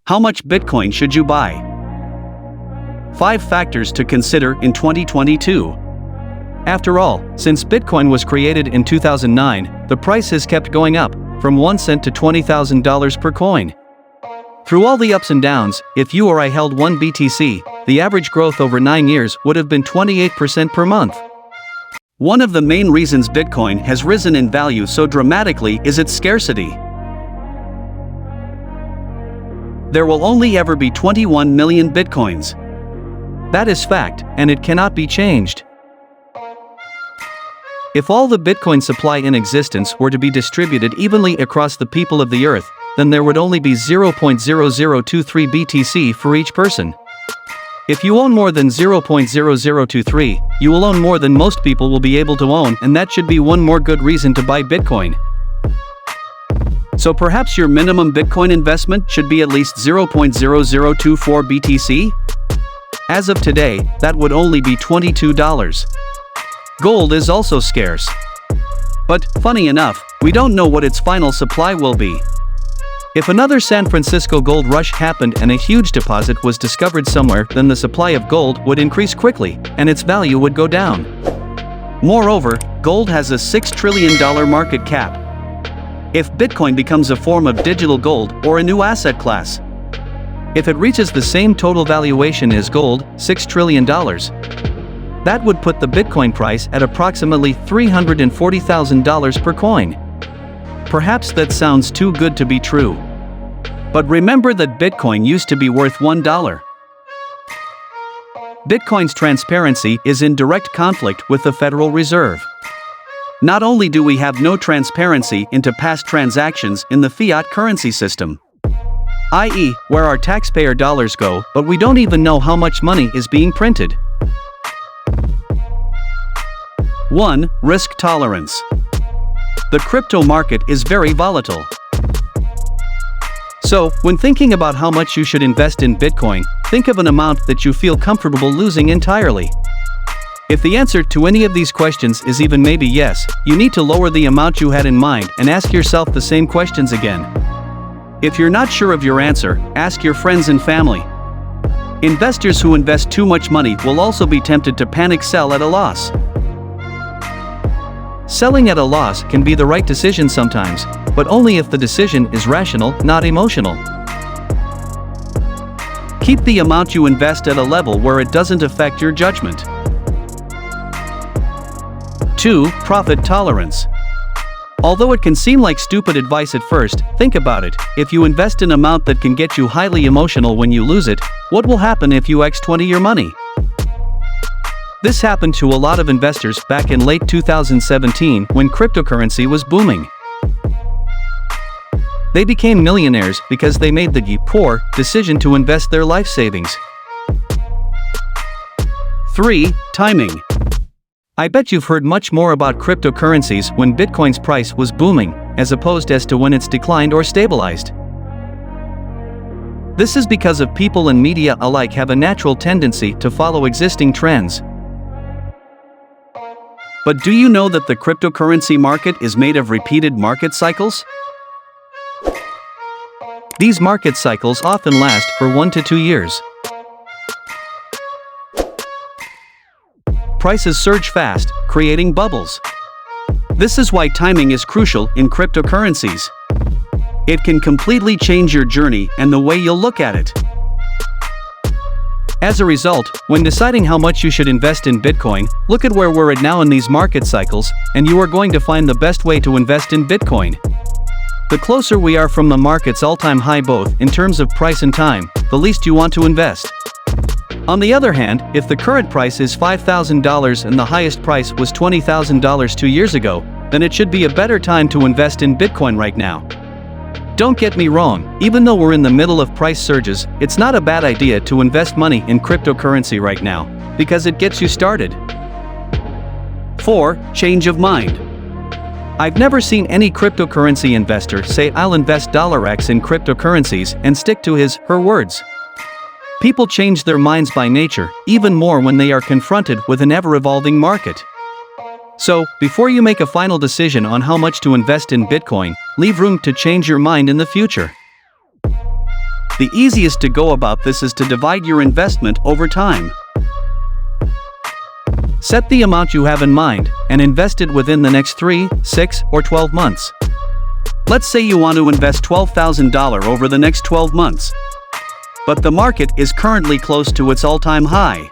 How much Bitcoin should you buy? 5 factors to consider in 2022. After all, since Bitcoin was created in 2009, the price has kept going up, from 1 cent to $20,000 per coin. Through all the ups and downs, if you or I held 1 BTC, the average growth over 9 years would have been 28% per month. One of the main reasons Bitcoin has risen in value so dramatically is its scarcity. There will only ever be 21 million Bitcoins. That is fact, and it cannot be changed. If all the Bitcoin supply in existence were to be distributed evenly across the people of the earth, then there would only be 0.0023 BTC for each person. If you own more than 0.0023, you will own more than most people will be able to own, and that should be one more good reason to buy Bitcoin. So perhaps your minimum Bitcoin investment should be at least 0.0024 BTC? As of today, that would only be $22. Gold is also scarce. But, funny enough, we don't know what its final supply will be. If another San Francisco gold rush happened and a huge deposit was discovered somewhere, then the supply of gold would increase quickly, and its value would go down. Moreover, gold has a $6 trillion market cap. If Bitcoin becomes a form of digital gold or a new asset class, if it reaches the same total valuation as gold, $6 trillion, that would put the Bitcoin price at approximately $340,000 per coin. Perhaps that sounds too good to be true. But remember that Bitcoin used to be worth $1. Bitcoin's transparency is in direct conflict with the Federal Reserve. Not only do we have no transparency into past transactions in the fiat currency system, i.e., where our taxpayer dollars go, but we don't even know how much money is being printed. 1. Risk tolerance. The crypto market is very volatile. So, when thinking about how much you should invest in Bitcoin, think of an amount that you feel comfortable losing entirely. If the answer to any of these questions is even maybe yes, you need to lower the amount you had in mind and ask yourself the same questions again. If you're not sure of your answer, ask your friends and family. Investors who invest too much money will also be tempted to panic sell at a loss. Selling at a loss can be the right decision sometimes, but only if the decision is rational, not emotional. Keep the amount you invest at a level where it doesn't affect your judgment. 2. Profit tolerance. Although it can seem like stupid advice at first, think about it. If you invest an amount that can get you highly emotional when you lose it, what will happen if you X20 your money? This happened to a lot of investors back in late 2017 when cryptocurrency was booming. They became millionaires because they made the poor decision to invest their life savings. 3. Timing. I bet you've heard much more about cryptocurrencies when Bitcoin's price was booming, as opposed to when it's declined or stabilized. This is because of people and media alike have a natural tendency to follow existing trends. But do you know that the cryptocurrency market is made of repeated market cycles? These market cycles often last for 1 to 2 years. Prices surge fast, creating bubbles. This is why timing is crucial in cryptocurrencies. It can completely change your journey and the way you'll look at it. As a result, when deciding how much you should invest in Bitcoin, look at where we're at now in these market cycles, and you are going to find the best way to invest in Bitcoin. The closer we are from the market's all-time high both in terms of price and time, the least you want to invest. On the other hand, if the current price is $5,000 and the highest price was $20,000 2 years ago, then it should be a better time to invest in Bitcoin right now. Don't get me wrong, even though we're in the middle of price surges, it's not a bad idea to invest money in cryptocurrency right now, because it gets you started. 4. Change of mind. I've never seen any cryptocurrency investor say I'll invest $X in cryptocurrencies and stick to his/her words. People change their minds by nature, even more when they are confronted with an ever-evolving market. So, before you make a final decision on how much to invest in Bitcoin, leave room to change your mind in the future. The easiest to go about this is to divide your investment over time. Set the amount you have in mind and invest it within the next 3, 6, or 12 months. Let's say you want to invest $12,000 over the next 12 months. But the market is currently close to its all-time high.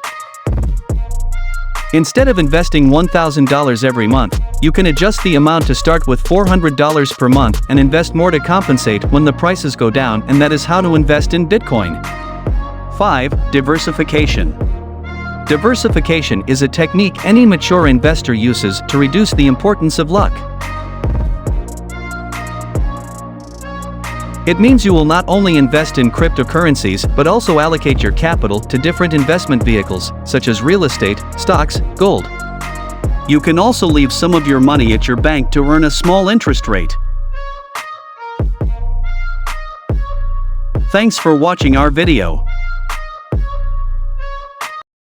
Instead of investing $1,000 every month, you can adjust the amount to start with $400 per month and invest more to compensate when the prices go down, and that is how to invest in Bitcoin. 5. Diversification. Diversification is a technique any mature investor uses to reduce the importance of luck. It means you will not only invest in cryptocurrencies but also allocate your capital to different investment vehicles, such as real estate, stocks, gold. You can also leave some of your money at your bank to earn a small interest rate. Thanks for watching our video.